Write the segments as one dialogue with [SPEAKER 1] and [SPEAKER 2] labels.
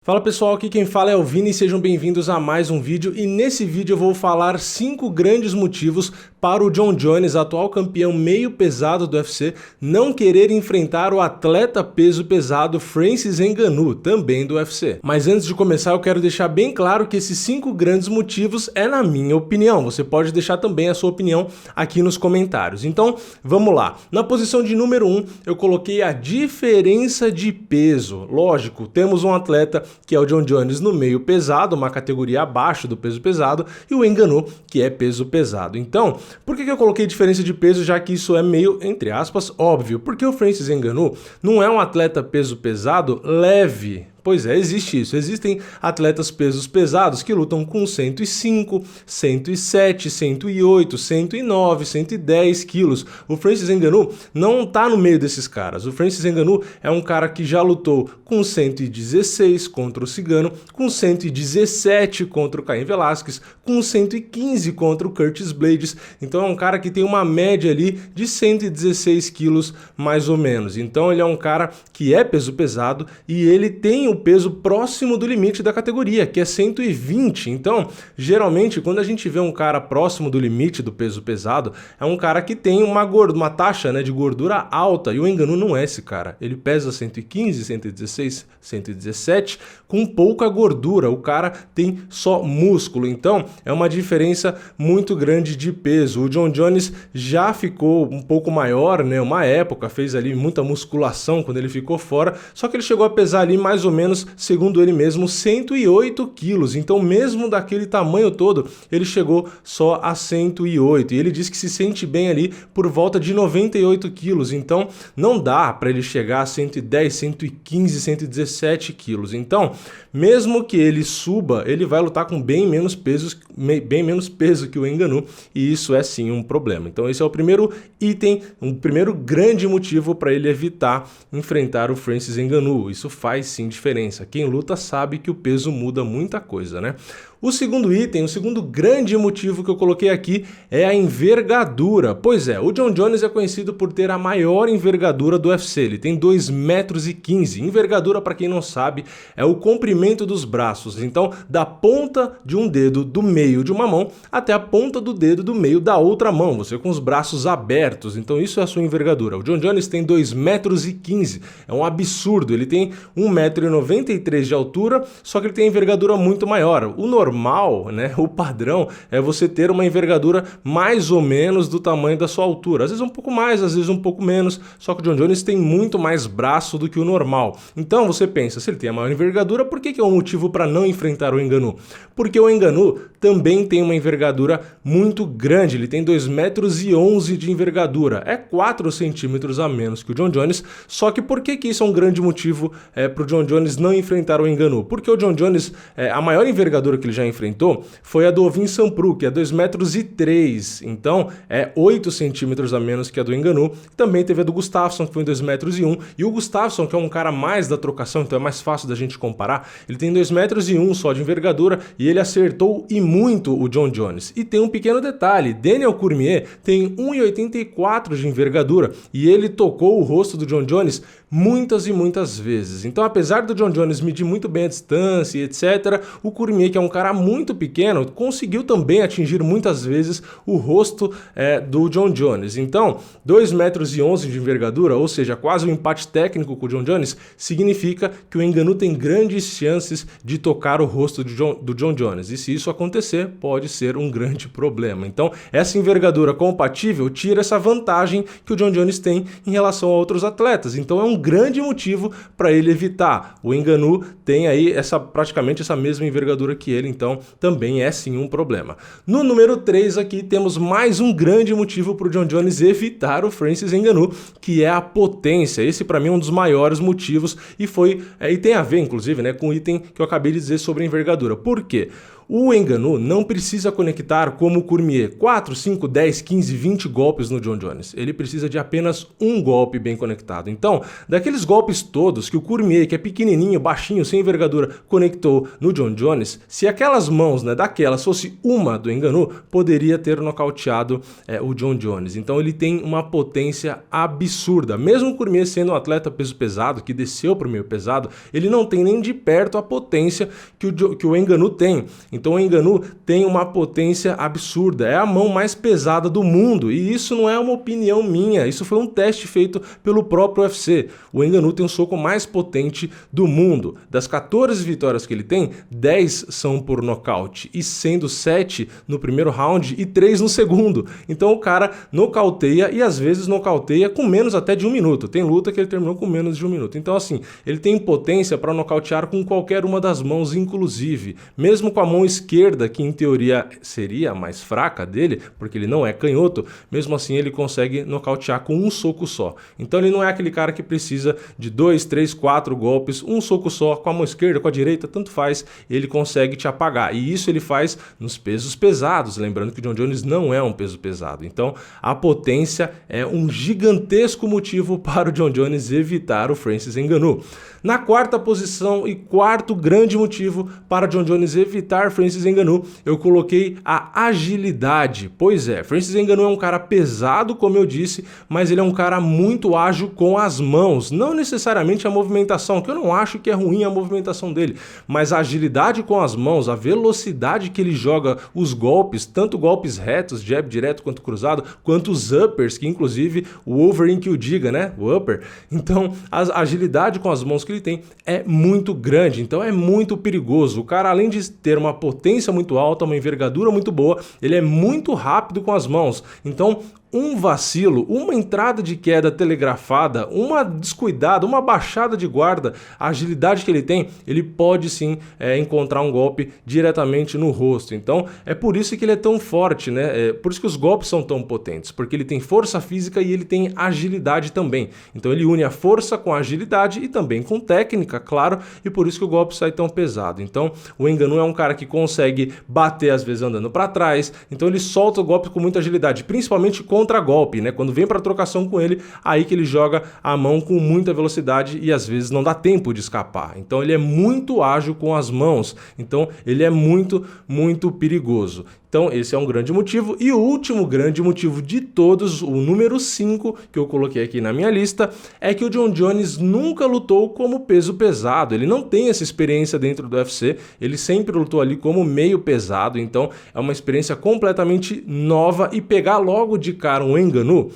[SPEAKER 1] Fala pessoal, aqui quem fala é o Vini e sejam bem-vindos a mais um vídeo, e nesse vídeo eu vou falar 5 grandes motivos para o Jon Jones, atual campeão meio pesado do UFC, não querer enfrentar o atleta peso pesado Francis Ngannou, também do UFC. Mas antes de começar eu quero deixar bem claro que esses 5 grandes motivos é na minha opinião, você pode deixar também a sua opinião aqui nos comentários. Então vamos lá, na posição de número 1 eu coloquei a diferença de peso. Lógico, temos um atleta que é o Jon Jones no meio pesado, uma categoria abaixo do peso pesado, e o Ngannou, que é peso pesado. Então, por que eu coloquei diferença de peso, já que isso é meio, entre aspas, óbvio? Porque o Francis Ngannou não é um atleta peso pesado leve. Pois é, existe isso. Existem atletas pesos pesados que lutam com 105, 107, 108, 109, 110 quilos. O Francis Ngannou não tá no meio desses caras. O Francis Ngannou é um cara que já lutou com 116 contra o Cigano, com 117 contra o Caim Velasquez, com 115 contra o Curtis Blaydes. Então é um cara que tem uma média ali de 116 quilos mais ou menos. Então ele é um cara que é peso pesado e ele tem o peso próximo do limite da categoria, que é 120. Então, geralmente, quando a gente vê um cara próximo do limite do peso pesado, é um cara que tem uma taxa, né, de gordura alta, e o Ngannou não é esse cara. Ele pesa 115, 116, 117, com pouca gordura. O cara tem só músculo. Então, é uma diferença muito grande de peso. O Jon Jones já ficou um pouco maior, né, uma época, fez ali muita musculação quando ele ficou fora, só que ele chegou a pesar ali mais ou menos, segundo ele mesmo, 108 quilos. Então, mesmo daquele tamanho todo, ele chegou só a 108. E ele diz que se sente bem ali por volta de 98 quilos. Então, não dá para ele chegar a 110, 115, 117 quilos. Então, mesmo que ele suba, ele vai lutar com bem menos peso que o Ngannou. E isso é sim um problema. Então, esse é o primeiro item, um primeiro grande motivo para ele evitar enfrentar o Francis Ngannou. Isso faz sim diferença. Quem luta sabe que o peso muda muita coisa, né? O segundo item, o segundo grande motivo que eu coloquei aqui é a envergadura. Pois é, o Jon Jones é conhecido por ter a maior envergadura do UFC. Ele tem 2,15 metros. Envergadura, para quem não sabe, é o comprimento dos braços. Então, da ponta de um dedo do meio de uma mão até a ponta do dedo do meio da outra mão. Você com os braços abertos. Então, isso é a sua envergadura. O Jon Jones tem 2,15 metros. É um absurdo. Ele tem 1,93 m de altura, só que ele tem envergadura muito maior. O normal, né, o padrão é você ter uma envergadura mais ou menos do tamanho da sua altura. Às vezes um pouco mais, às vezes um pouco menos, só que o Jon Jones tem muito mais braço do que o normal. Então você pensa, se ele tem a maior envergadura, por que é um motivo para não enfrentar o Ngannou? Porque o Ngannou também tem uma envergadura muito grande, ele tem 2,11 metros de envergadura, é 4 centímetros a menos que o Jon Jones, só que por que isso é um grande motivo para o Jon Jones não enfrentar o Ngannou? Porque o Jon Jones, a maior envergadura que ele já enfrentou foi a do Ovin Sanprou, que é 2,03 metros, então é 8 centímetros a menos que a do Ngannou. Também teve a do Gustafsson, que foi em 2,01 metros, e o Gustafsson, que é um cara mais da trocação, então é mais fácil da gente comparar, ele tem 2,01 metros só de envergadura, e ele acertou e muito o Jon Jones. E tem um pequeno detalhe, Daniel Cormier tem 1,84 de envergadura, e ele tocou o rosto do Jon Jones muitas e muitas vezes. Então, apesar do Jon Jones medir muito bem a distância e etc., o Cormier, que é um cara muito pequeno, conseguiu também atingir muitas vezes o rosto do Jon Jones. Então, 2,11 metros de envergadura, ou seja, quase um empate técnico com o Jon Jones, significa que o Ngannou tem grandes chances de tocar o rosto do Jon Jones. E se isso acontecer, pode ser um grande problema. Então, essa envergadura compatível tira essa vantagem que o Jon Jones tem em relação a outros atletas. Então, é um grande motivo para ele evitar. O Ngannou tem aí praticamente essa mesma envergadura que ele, então também é sim um problema. No número 3 aqui temos mais um grande motivo para o Jon Jones evitar o Francis Ngannou, que é a potência. Esse para mim é um dos maiores motivos e tem a ver inclusive, né, com o item que eu acabei de dizer sobre a envergadura. Por quê? O Ngannou não precisa conectar como o Cormier 4, 5, 10, 15, 20 golpes no Jon Jones. Ele precisa de apenas um golpe bem conectado. Então, daqueles golpes todos que o Cormier, que é pequenininho, baixinho, sem envergadura, conectou no Jon Jones, se aquelas mãos, né, daquelas fosse uma do Ngannou, poderia ter nocauteado o Jon Jones. Então ele tem uma potência absurda. Mesmo o Cormier sendo um atleta peso pesado, que desceu para o meio pesado, ele não tem nem de perto a potência que o Ngannou tem. Então o Ngannou tem uma potência absurda, é a mão mais pesada do mundo, e isso não é uma opinião minha, isso foi um teste feito pelo próprio UFC. O Ngannou tem o soco mais potente do mundo. Das 14 vitórias que ele tem, 10 são por nocaute, e sendo 7 no primeiro round e 3 no segundo. Então o cara nocauteia, e às vezes nocauteia com menos até de 1 minuto. Tem luta que ele terminou com menos de 1 minuto. Então assim, ele tem potência para nocautear com qualquer uma das mãos, inclusive. Mesmo com a mão esquerda, que em teoria seria a mais fraca dele, porque ele não é canhoto, mesmo assim ele consegue nocautear com um soco só. Então ele não é aquele cara que precisa de 2, 3, 4 golpes, um soco só, com a mão esquerda, com a direita, tanto faz, ele consegue te apagar. E isso ele faz nos pesos pesados, lembrando que o Jon Jones não é um peso pesado. Então a potência é um gigantesco motivo para o Jon Jones evitar o Francis Ngannou. Na quarta posição e quarto grande motivo para Jon Jones evitar Francis Ngannou, eu coloquei a agilidade. Pois é, Francis Ngannou é um cara pesado, como eu disse, mas ele é um cara muito ágil com as mãos. Não necessariamente a movimentação, que eu não acho que é ruim a movimentação dele, mas a agilidade com as mãos, a velocidade que ele joga os golpes, tanto golpes retos, jab direto quanto cruzado, quanto os uppers, que inclusive o Wolverine que o diga, né? O upper. Então, a agilidade com as mãos que ele tem é muito grande, então é muito perigoso. O cara, além de ter uma potência muito alta, uma envergadura muito boa, ele é muito rápido com as mãos. Então, um vacilo, uma entrada de queda telegrafada, uma descuidada, uma baixada de guarda, a agilidade que ele tem, ele pode sim encontrar um golpe diretamente no rosto. Então é por isso que ele é tão forte, né? É por isso que os golpes são tão potentes, porque ele tem força física e ele tem agilidade também. Então ele une a força com a agilidade e também com técnica, claro, e por isso que o golpe sai tão pesado. Então o Ngannou é um cara que consegue bater às vezes andando para trás, então ele solta o golpe com muita agilidade, principalmente contra-golpe, né? Quando vem para trocação com ele, aí que ele joga a mão com muita velocidade e às vezes não dá tempo de escapar. Então ele é muito ágil com as mãos, então ele é muito, muito perigoso. Então esse é um grande motivo. E o último grande motivo de todos, o número 5 que eu coloquei aqui na minha lista, é que o Jon Jones nunca lutou como peso pesado. Ele não tem essa experiência dentro do UFC, ele sempre lutou ali como meio pesado, então é uma experiência completamente nova, e pegar logo de cara um Ngannou,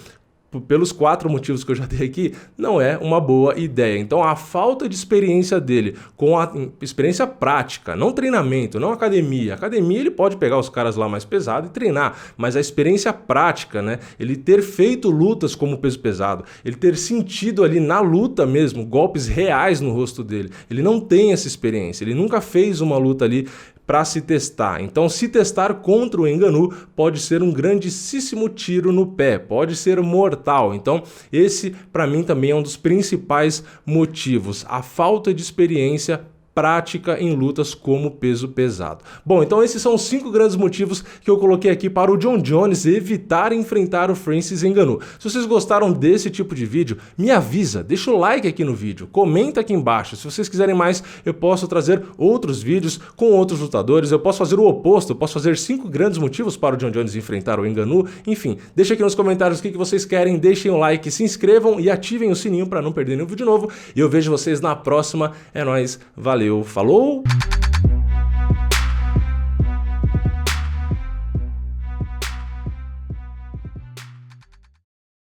[SPEAKER 1] pelos 4 motivos que eu já dei aqui, não é uma boa ideia. Então a falta de experiência dele, com a experiência prática, não treinamento, não academia. Academia ele pode pegar os caras lá mais pesados e treinar, mas a experiência prática, né? Ele ter feito lutas como peso pesado, ele ter sentido ali na luta mesmo golpes reais no rosto dele. Ele não tem essa experiência, ele nunca fez uma luta ali para se testar. Então, se testar contra o Ngannou pode ser um grandíssimo tiro no pé, pode ser mortal. Então, esse para mim também é um dos principais motivos, a falta de experiência prática em lutas como peso pesado. Bom, então esses são os 5 grandes motivos que eu coloquei aqui para o Jon Jones evitar enfrentar o Francis Ngannou. Se vocês gostaram desse tipo de vídeo, me avisa, deixa o like aqui no vídeo, comenta aqui embaixo. Se vocês quiserem mais, eu posso trazer outros vídeos com outros lutadores, eu posso fazer o oposto, eu posso fazer 5 grandes motivos para o Jon Jones enfrentar o Ngannou. Enfim, deixa aqui nos comentários o que vocês querem, deixem o like, se inscrevam e ativem o sininho para não perder nenhum vídeo novo. E eu vejo vocês na próxima. É nóis, valeu! Falou!